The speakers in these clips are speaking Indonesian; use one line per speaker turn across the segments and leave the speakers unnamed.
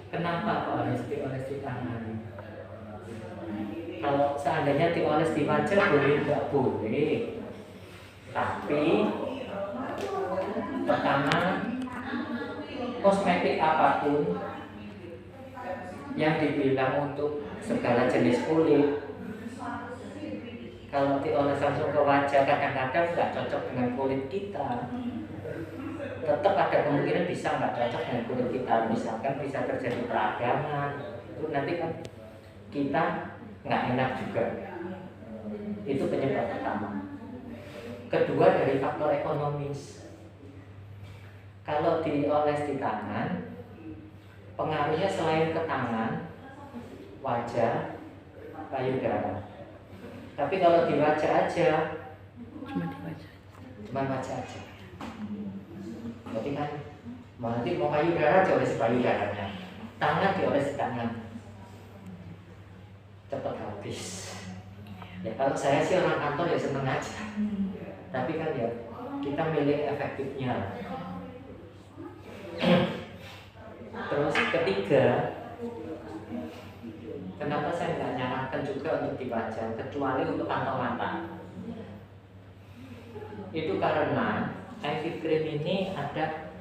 Kenapa kok harus dioles di tangan? Kalau seandainya dioles di wajah boleh nggak boleh. Tapi pertama, kosmetik apapun yang dibilang untuk segala jenis kulit, kalau dioles langsung ke wajah kadang-kadang nggak cocok dengan kulit kita. Tetap ada kemungkinan bisa nggak cocok dengan kulit kita. Misalkan bisa terjadi peradangan, itu nanti kan kita nggak enak juga. Itu penyebab pertama. Kedua, dari faktor ekonomis. Kalau dioles di tangan, pengaruhnya selain ke tangan, wajah, payudara. Tapi kalau di wajah aja, cuma wajah aja. Berarti kan nanti mau payudara dioles payudaranya, tangan dioles tangan, cepat habis. Ya kalau saya sih orang kantor ya seneng aja. Tapi kan ya kita milih efektifnya. Terus ketiga, kenapa saya nggak nyarankan juga untuk di wajah, kecuali untuk kantong mata. Itu karena IV cream ini ada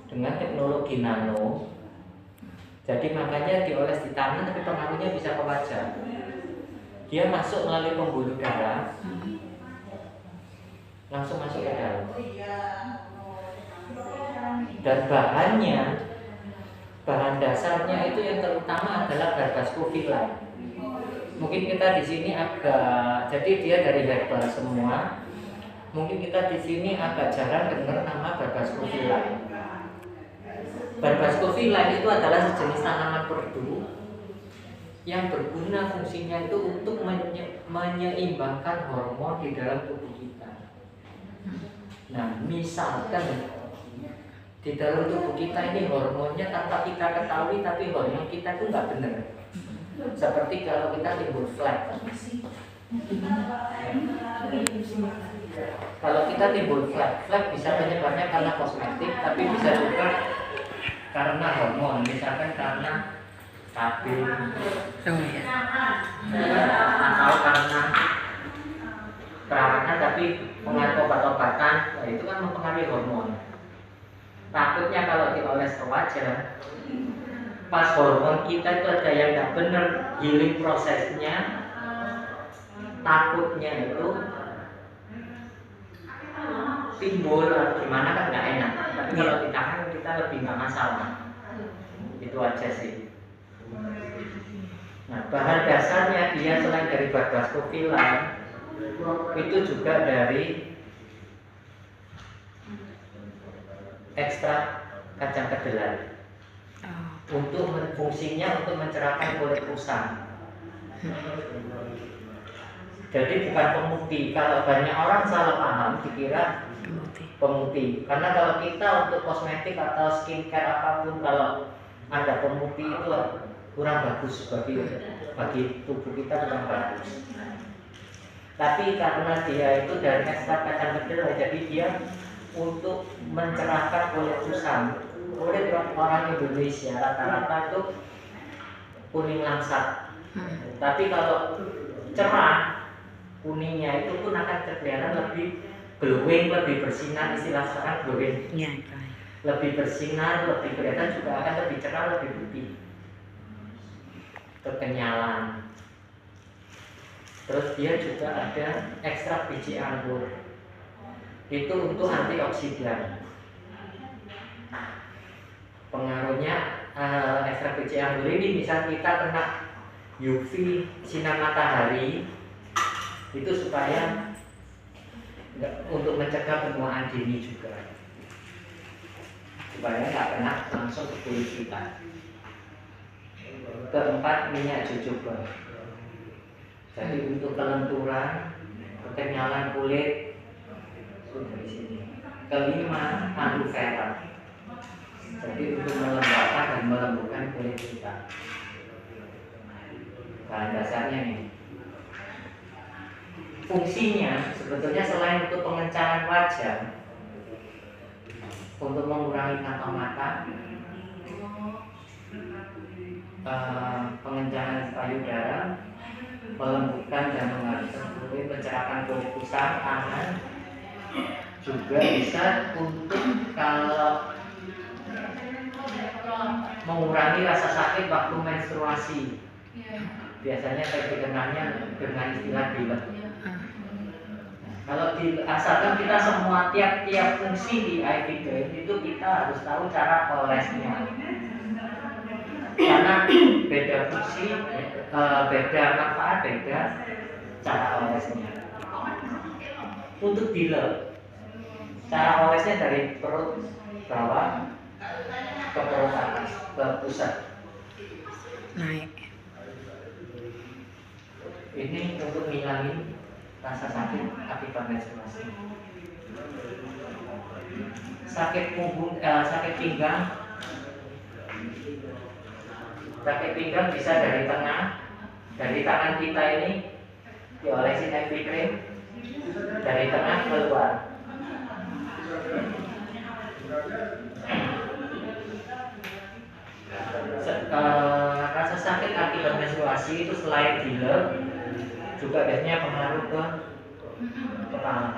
dengan teknologi nano. Jadi makanya dioles di tangan tapi pengaruhnya bisa ke wajah. Dia masuk melalui pembuluh darah, langsung masuk ke dalam. Dan bahan dasarnya itu yang terutama adalah Barbascovilla. Mungkin kita di sini agak, jadi dia dari herbal semua. Mungkin kita di sini agak jarang dengar nama Barbascovilla. Barbascovilla itu adalah sejenis tanaman perdu yang berguna fungsinya itu untuk menyeimbangkan hormon di dalam tubuh kita. Nah, misalkan di dalam tubuh kita ini hormonnya tanpa kita ketahui, tapi hormon kita itu nggak benar. Seperti kalau kita timbul flek. Kalau kita timbul flek bisa penyebabnya karena kosmetik, tapi bisa juga karena hormon, misalkan karena KB, atau karena perawatan tapi pengaruh obat-obatan, nah itu kan mempengaruhi hormon. Takutnya kalau dioles ke wajah, pas hormon kita itu ada yang nggak benar healing prosesnya, takutnya itu timbul gimana kan nggak enak. Tapi kalau di tangan kita lebih nggak masalah. Itu aja sih. Nah, bahan dasarnya dia selain dari Barbascovilla itu juga dari ekstrak kacang kedelai. Untuk fungsinya untuk mencerahkan kulit kusam. Jadi bukan pemutih. Kalau banyak orang salah paham dikira pemutih. Karena kalau kita untuk kosmetik atau skincare apapun, kalau ada pemutih itu kurang bagus bagi tubuh kita, kurang bagus. Tapi karena dia itu dari ekstrak kacang kedelai, jadi dia untuk mencerahkan kulit kusam. Kulit orang Indonesia rata-rata itu kuning langsat. Tapi kalau cerah, kuningnya itu pun akan kelihatan lebih glowing, lebih bersinar, istilah sekarang glowing. Lebih bersinar, lebih kelihatan, juga akan lebih cerah, lebih putih. Kekenyalan. Terus dia juga ada ekstrak biji anggur. Itu untuk antioksidan. Pengaruhnya ekstrak biji anggur ini bisa kita kena UV sinar matahari itu supaya untuk mencegah penuaan dini juga, supaya nggak kena langsung ke kulit kita. Keempat, minyak jojoba. Jadi untuk kelenturan, kekenyalan kulit itu dari sini. Kelima, aloe vera. Jadi untuk melembabkan dan melembutkan kulit kita. Bahan dasarnya nih. Fungsinya sebetulnya selain untuk pengencangan wajah, untuk mengurangi kantong mata, pengencangan payudara, melembutkan dan menghaluskan kulit, mencerahkan kulit pusat tangan, juga bisa untuk kalau mengurangi rasa sakit waktu menstruasi. Biasanya saya dikenalnya dengan istilah dilet. Kalau asalkan kita semua tiap-tiap fungsi di IV cream itu kita harus tahu cara olesnya. Karena beda fungsi, beda manfaat, beda cara olesnya. Untuk dilet, cara olesnya dari perut bawah ke perut atas, ke pusat.
Naik.
Ini untuk ngilangin rasa sakit akibat menstruasi. Sakit punggung, sakit pinggang bisa dari tengah, dari tangan kita ini diolesin IV cream dari tengah keluar. Rasa sakit akibat menstruasi itu selain dilet juga biasanya pengaruh ke kepala,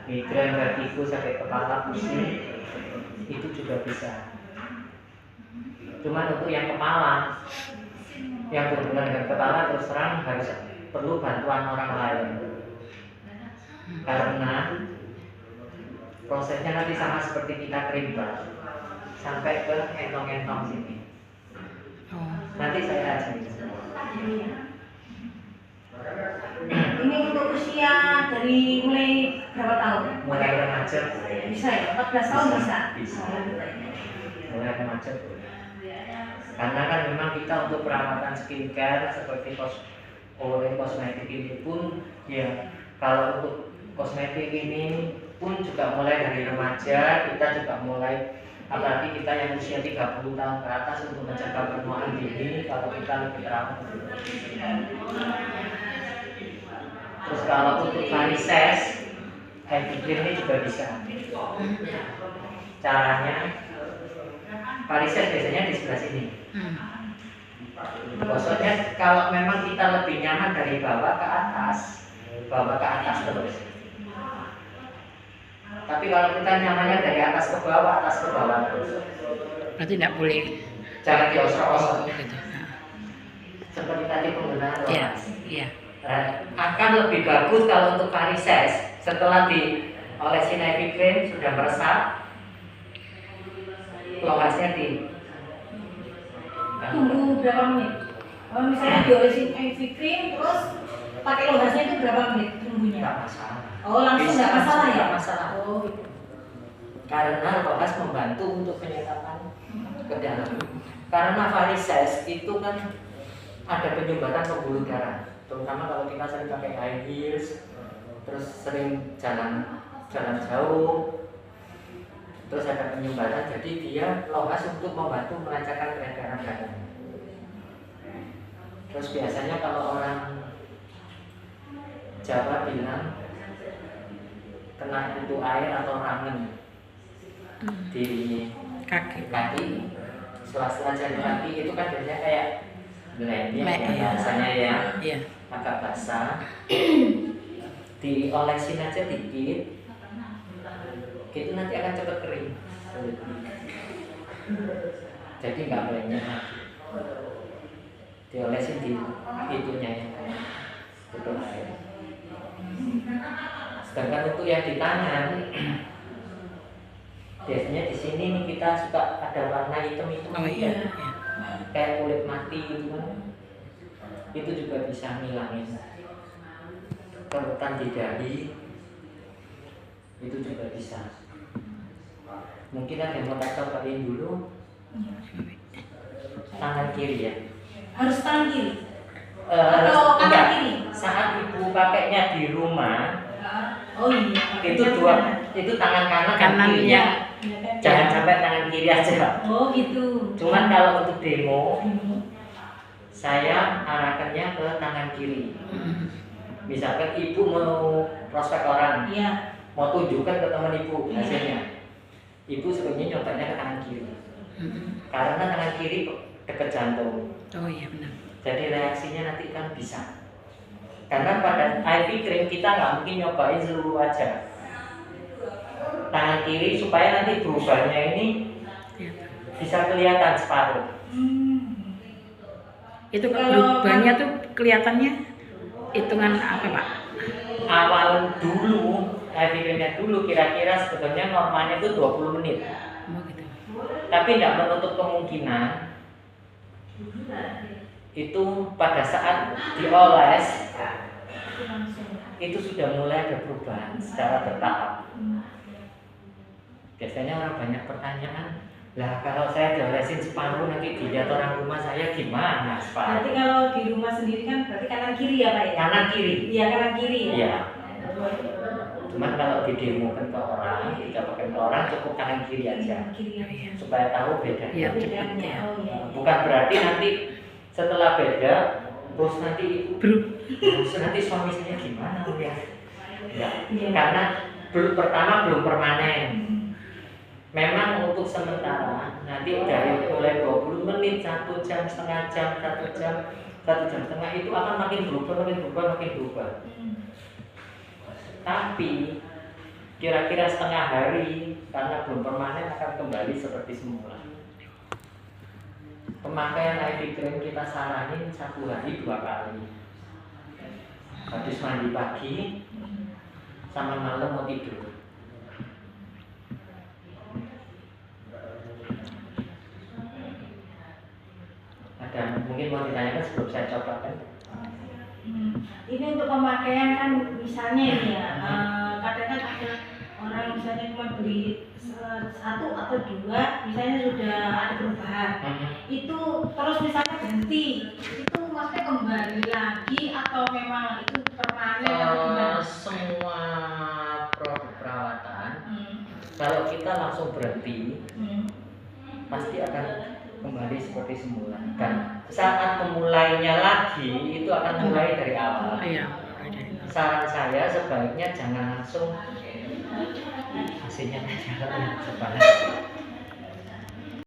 migrain, vertigo, sakit kepala, pusing, itu juga bisa. Cuman untuk yang kepala, yang berhubungan dengan kepala terus terang harus perlu bantuan orang lain, karena prosesnya nanti sama seperti kita krimper sampai ke entong-entong sini. Nanti saya ajarin.
Ini untuk usia dari mulai berapa tahun?
Mulai remaja.
Bisa ya? 14 tahun bisa?
Bisa. Mulai remaja. Karena kan memang kita untuk perawatan skincare seperti kosmetik ini pun ya, kalau untuk kosmetik ini pun juga mulai dari remaja, kita juga mulai, apalagi kita yang usia 30 tahun ke atas, untuk mencegah penuaan dini kalau kita lebih terawat. Terus kalau untuk varises, IV cream ini juga bisa. Caranya, varises biasanya di sebelah sini. Maksudnya kalau memang kita lebih nyaman dari bawah ke atas terus. Tapi kalau kita nyamannya dari atas ke bawah terus.
Berarti tidak boleh.
Jangan diosok-osok.
Gitu.
Seperti tadi penggunaan
Iya,
lokas.
iya.
Akan lebih bagus kalau untuk varises setelah diolesin IV cream sudah meresap, lokasnya di
Tunggu berapa menit? Kalau misalnya diolesin IV cream terus pakai logasnya itu berapa menit tunggunya?
nggak masalah.
Oh langsung nggak masalah ya?
Nggak masalah.
Oh gitu.
Karena lokas membantu untuk penyerapan ke dalam. Karena varises itu kan ada penyumbatan pembuluh darah, terutama kalau kita sering pakai high heels, terus sering jalan jauh, terus ada penyumbatan, jadi dia lokas untuk membantu melancarkan peredaran darah. Terus biasanya kalau orang Jawa bilang kena kutu air atau rangen di
Kaki.
sela-sela jari kaki itu kan biasanya kayak blend ya,
Iya.
rasanya ya
Iya.
agak basah. Diolesin aja dikit, itu nanti akan cepat kering. Jadi nggak banyak lagi. Diolesin di itunya ya, itu air. Sedangkan untuk yang di tangan, biasanya di sini nih kita suka ada warna hitam-hitam.
Oh iya. Iya.
Kayak kulit mati gitu kan, itu juga bisa ngilangin. Kerutan di dahi itu juga bisa. Mungkin ada yang mau tak cobain dulu. Tangan kiri ya.
Harus tangan kiri?
Atau
kanan kiri?
Saat ibu pakainya di rumah,
Oh iya.
itu tangan kanan dan
Kanannya.
kiri. Jangan sampai tangan kiri aja.
Oh gitu.
Cuman kalau untuk demo, saya arahkannya ke tangan kiri. Misalkan ibu mau prospek orang,
Iya.
mau tunjukkan ke teman ibu hasilnya, ibu sebenarnya nyobanya ke tangan kiri. Karena tangan kiri dekat jantung.
Oh iya benar.
Jadi reaksinya nanti kan bisa. Karena pada IV cream kita nggak mungkin nyobain seluruh wajah. Tangan kiri supaya nanti berubahnya ini
Iya.
bisa kelihatan separuh.
Itu
Kalau
perubahannya tuh kelihatannya hitungan apa Pak?
Awal dulu, IV creamnya dulu kira-kira sebetulnya normalnya itu 20 menit.
Oh gitu.
Tapi nggak menutup kemungkinan itu pada saat dioles itu sudah mulai ada perubahan secara bertahap. Biasanya orang banyak pertanyaan, lah kalau saya diolesin separuh nanti dilihat orang rumah saya gimana
Berarti
separuh?
kalau di rumah sendiri kan berarti kanan kiri ya Pak ya?
Kanan kiri.
Iya kanan kiri ya.
Iya. Cuman kalau didemokan ke orang, didapakan ke orang cukup kanan kiri aja
Kiri ya.
supaya tahu bedanya.
Iya.
Bedanya. Oh iya.
Bukan berarti nanti setelah beda terus nanti terus nanti suami saya gimana ya? Enggak.
Iya.
Karena pertama belum permanen. Memang untuk sementara nanti dari mulai 20 menit, 1 jam, setengah jam, 1 jam, 1 jam setengah itu akan makin berubah. Tapi kira-kira setengah hari karena belum permanen akan kembali seperti semula. Pemakaian IV cream kita saranin 1 hari 2 kali. Habis mandi pagi sama malam mau tidur. Ada mungkin mau ditanyakan sebelum saya cobakan.
Ini untuk pemakaian kan misalnya ini ya, kadang kan ada orang misalnya cuma beli 1 atau 2, misalnya sudah ada perubahan. Itu terus misalnya berhenti, itu maksudnya kembali lagi atau memang itu permanen atau gimana?
Semua produk perawatan kalau kita langsung berhenti pasti akan kembali seperti semula. Dan saat memulainya lagi itu akan mulai dari awal.
Iya.
Saran saya sebaiknya jangan langsung hasilnya sepanas.